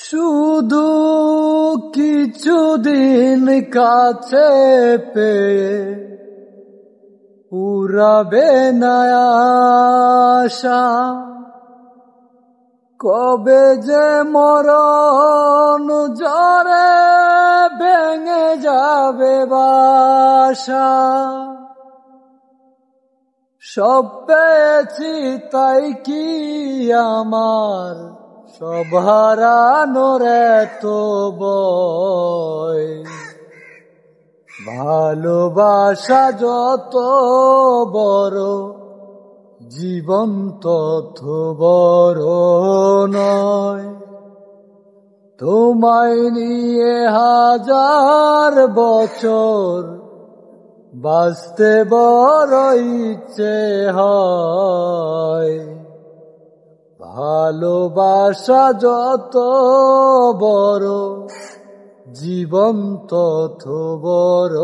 শুধু কিছুদিন কাছে পেয়ে পুরাবে না আশা, কবে যে মরণ ঝড়ে ভেঙে যাবে বাসা। সব পেয়েছি তাই কি আমার সব হারানোর এত ভয়, ভালোবাসা যত বড় জীবন তত বড় নয়। তোমায় নিয়ে হাজার বছর বাঁচতে বড় ইচ্ছে হয়, ভালোবাসা যত বড় জীবন তত বড়